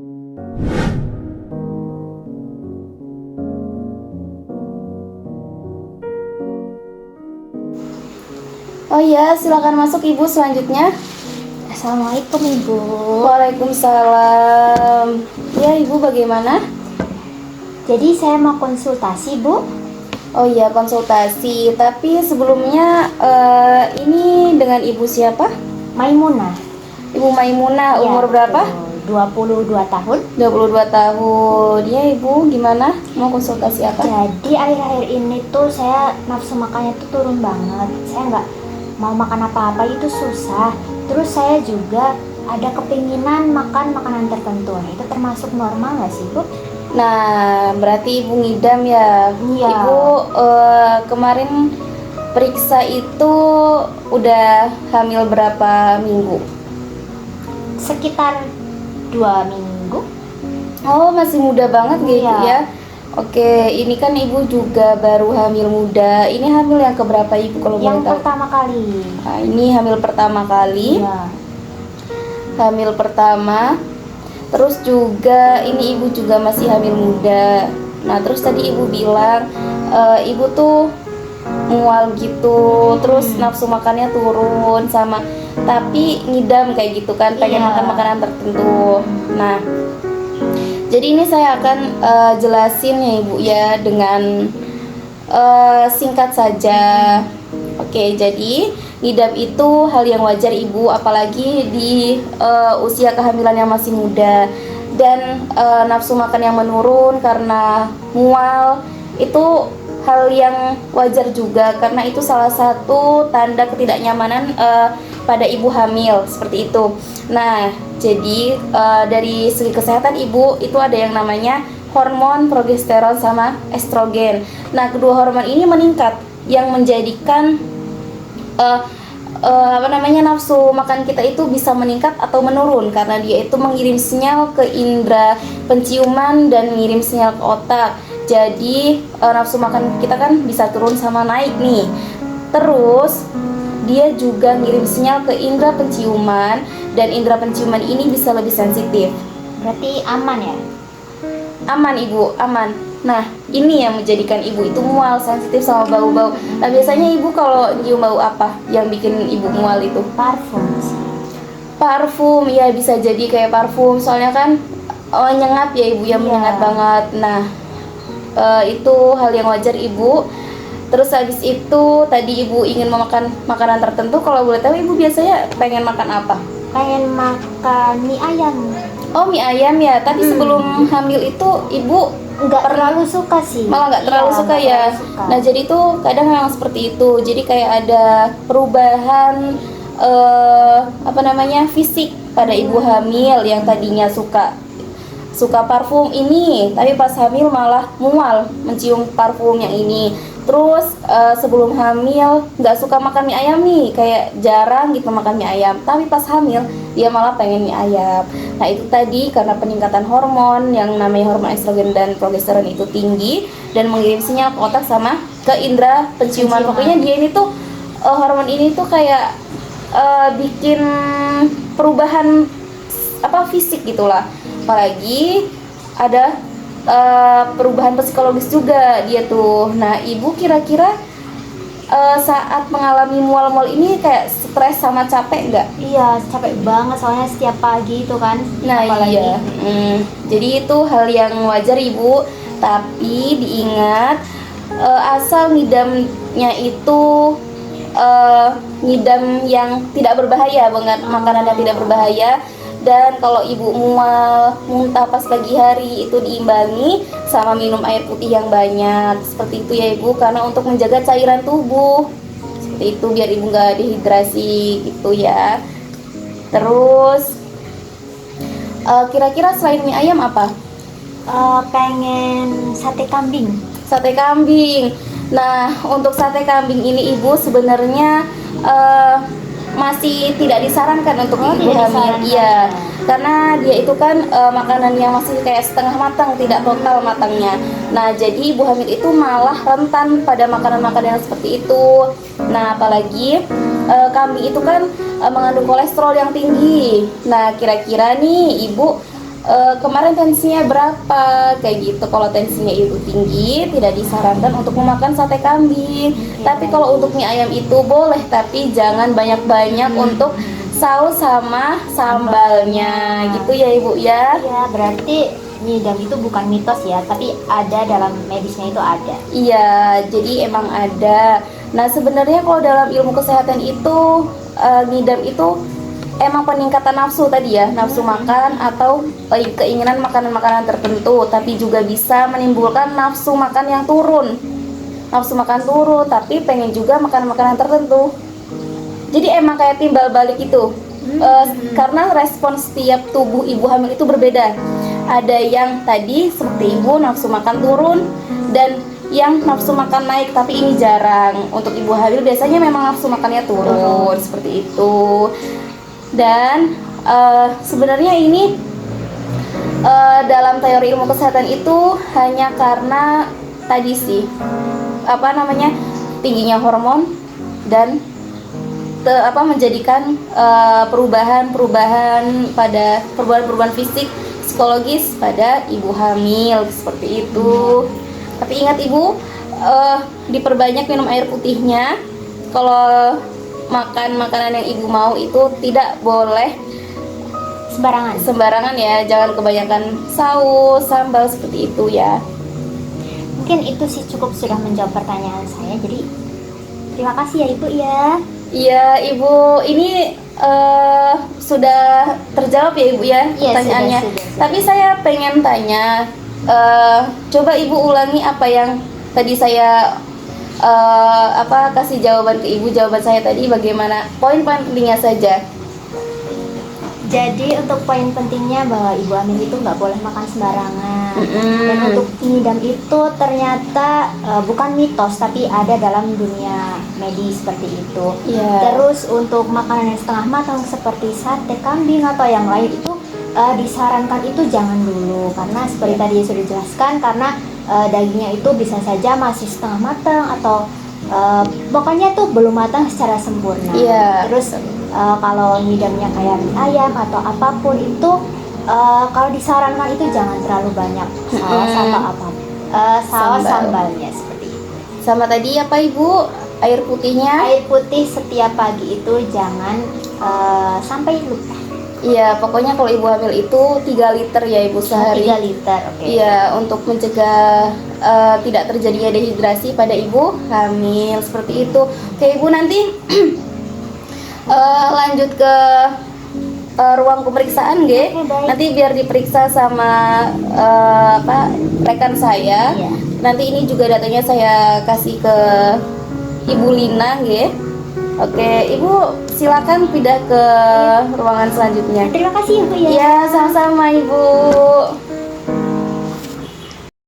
Oh iya, silakan masuk Ibu selanjutnya. Assalamualaikum Ibu. Waalaikumsalam. Ya Ibu, bagaimana? Jadi saya mau konsultasi Bu. Oh iya, konsultasi. Tapi sebelumnya ini dengan Ibu siapa? Maimunah. Ibu Maimunah, Ya, umur berapa? betul. 22 tahun. 22 tahun. Ya Ibu, gimana? Mau konsultasi apa? Jadi akhir-akhir ini tuh saya nafsu makannya tuh turun banget. Saya nggak mau makan apa-apa itu susah. Terus saya juga ada kepinginan makan makanan tertentu. Nah, itu termasuk normal nggak sih Bu? Nah, berarti Ibu ngidam ya? Iya. Ibu kemarin periksa itu udah hamil berapa minggu? Sekitar 2 minggu. Oh, masih muda banget gitu Iya. ya. Oke, ini kan Ibu juga baru hamil muda. Ini hamil yang keberapa Ibu kalau boleh Yang tahu? pertama kali. Nah, ini hamil pertama kali. Iya. Hamil pertama. Terus juga ini Ibu juga masih hamil muda. Nah, terus tadi Ibu bilang Ibu tuh mual gitu, terus nafsu makannya turun sama tapi ngidam kayak gitu kan, pengen Iya. makan makanan tertentu. Nah, jadi ini saya akan jelasin ya Ibu ya dengan singkat saja. Oke, jadi ngidam itu hal yang wajar Ibu, apalagi di usia kehamilan yang masih muda. Dan nafsu makan yang menurun karena mual itu hal yang wajar juga, karena itu salah satu tanda ketidaknyamanan pada ibu hamil, seperti itu. Nah, jadi dari segi kesehatan Ibu itu ada yang namanya hormon progesteron sama estrogen. Nah, kedua hormon ini meningkat yang menjadikan nafsu makan kita itu bisa meningkat atau menurun, karena dia itu mengirim sinyal ke indera penciuman dan mengirim sinyal ke otak. Jadi nafsu makan kita kan bisa turun sama naik nih. Terus dia juga ngirim sinyal ke indera penciuman, dan indera penciuman ini bisa lebih sensitif. Berarti aman ya? Aman Ibu, aman. Nah, ini yang menjadikan Ibu itu mual, sensitif sama bau-bau. Nah, biasanya Ibu kalau nyium bau apa yang bikin Ibu mual itu? Parfum sih. Parfum, ya bisa jadi kayak parfum. Soalnya kan nyengat ya Ibu, yang Iya. menyengat banget. Nah, itu hal yang wajar Ibu. Terus habis itu tadi Ibu ingin memakan makanan tertentu. Kalau boleh tahu Ibu biasanya pengen makan apa? Pengen makan mie ayam. Oh, mie ayam ya. Tapi sebelum hamil itu Ibu Nggak terlalu suka sih. malah nggak terlalu Iya, suka nggak ya. terlalu suka. Nah, jadi tuh kadang memang seperti itu. Jadi kayak ada perubahan fisik pada ibu hamil yang tadinya suka parfum ini, tapi pas hamil malah mual mencium parfum yang ini. Terus sebelum hamil nggak suka makan mie ayam nih, kayak jarang gitu makan mie ayam, tapi pas hamil dia malah pengen mie ayam. Nah, itu tadi karena peningkatan hormon yang namanya hormon estrogen dan progesteron itu tinggi dan mengirim sinyal ke otak sama ke indera penciuman. Pokoknya dia ini tuh hormon ini tuh kayak bikin perubahan fisik gitulah. Apalagi ada perubahan psikologis juga dia tuh. Nah, Ibu kira-kira saat mengalami mual-mual ini kayak stres sama capek nggak? Iya, capek banget soalnya setiap pagi itu kan. Nah, apalagi. iya. Jadi itu hal yang wajar Ibu, tapi diingat asal ngidamnya itu ngidam yang tidak berbahaya banget, makanan yang tidak berbahaya. Dan kalau Ibu mual, muntah pas pagi hari itu diimbangi sama minum air putih yang banyak. Seperti itu ya Ibu, karena untuk menjaga cairan tubuh. Seperti itu biar Ibu nggak dehidrasi gitu ya. Terus kira-kira selain mie ayam apa? Pengen sate kambing. Sate kambing. Nah, untuk sate kambing ini Ibu sebenarnya masih tidak disarankan untuk ibu tidak hamil. disarankan. Iya, karena dia itu kan makanan yang masih kayak setengah matang, tidak total matangnya. Nah, jadi ibu hamil itu malah rentan pada makanan-makanan yang seperti itu. Nah, apalagi kambing itu kan mengandung kolesterol yang tinggi. Nah, kira-kira nih ibu kemarin tensinya berapa kayak gitu. Kalau tensinya itu tinggi, tidak disarankan untuk memakan sate kambing. Tapi kalau untuk mie ayam itu boleh, tapi jangan banyak-banyak untuk saus sama sambalnya gitu ya Ibu ya. Iya, berarti ngidam itu bukan mitos ya, tapi ada dalam medisnya itu ada. Iya, jadi emang ada. Nah, sebenarnya kalau dalam ilmu kesehatan itu ngidam itu emang peningkatan nafsu tadi ya, nafsu makan atau keinginan makanan-makanan tertentu, tapi juga bisa menimbulkan nafsu makan yang turun. Nafsu makan turun, tapi pengen juga makanan-makanan tertentu. Jadi emang kayak timbal balik itu. Karena respon setiap tubuh ibu hamil itu berbeda. Ada yang tadi seperti ibu nafsu makan turun, dan yang nafsu makan naik, tapi ini jarang. Untuk ibu hamil biasanya memang nafsu makannya turun seperti itu. Dan sebenarnya ini dalam teori ilmu kesehatan itu hanya karena tadi sih tingginya hormon dan menjadikan perubahan fisik psikologis pada ibu hamil seperti itu. Tapi ingat ibu, diperbanyak minum air putihnya. Kalau makan makanan yang ibu mau itu tidak boleh sembarangan ya, jangan kebanyakan saus, sambal seperti itu ya. Mungkin itu sih cukup sudah menjawab pertanyaan saya. Jadi terima kasih ya Ibu ya. Iya Ibu, ini sudah terjawab ya Ibu ya pertanyaannya. Sudah. Tapi saya pengen tanya, coba Ibu ulangi apa yang tadi saya kasih jawaban ke Ibu. Jawaban saya tadi bagaimana? Poin-poin pentingnya saja. Jadi untuk poin pentingnya bahwa ibu hamil itu nggak boleh makan sembarangan. Dan untuk ngidam itu ternyata bukan mitos, tapi ada dalam dunia medis seperti itu. Terus untuk makanan yang setengah matang seperti sate kambing atau yang lain itu disarankan itu jangan dulu, karena seperti tadi sudah dijelaskan, karena dagingnya itu bisa saja masih setengah matang atau pokoknya tuh belum matang secara sempurna. Terus kalau ngidamnya kayak mie ayam atau apapun itu kalau disarankan itu jangan terlalu banyak saus atau saus sambalnya seperti itu. Sama tadi apa Ibu? Air putihnya? Air putih setiap pagi itu jangan sampai lupa. Iya, pokoknya kalau ibu hamil itu 3 liter ya Ibu sehari. 3 liter, oke. Iya, untuk mencegah tidak terjadinya dehidrasi pada ibu hamil seperti itu. Oke Ibu, nanti lanjut ke ruang pemeriksaan nanti biar diperiksa sama rekan saya. Nanti ini juga datanya saya kasih ke Ibu Lina Oke, Ibu silakan pindah ke ruangan selanjutnya. Terima kasih Ibu ya. Ya, sama-sama Ibu.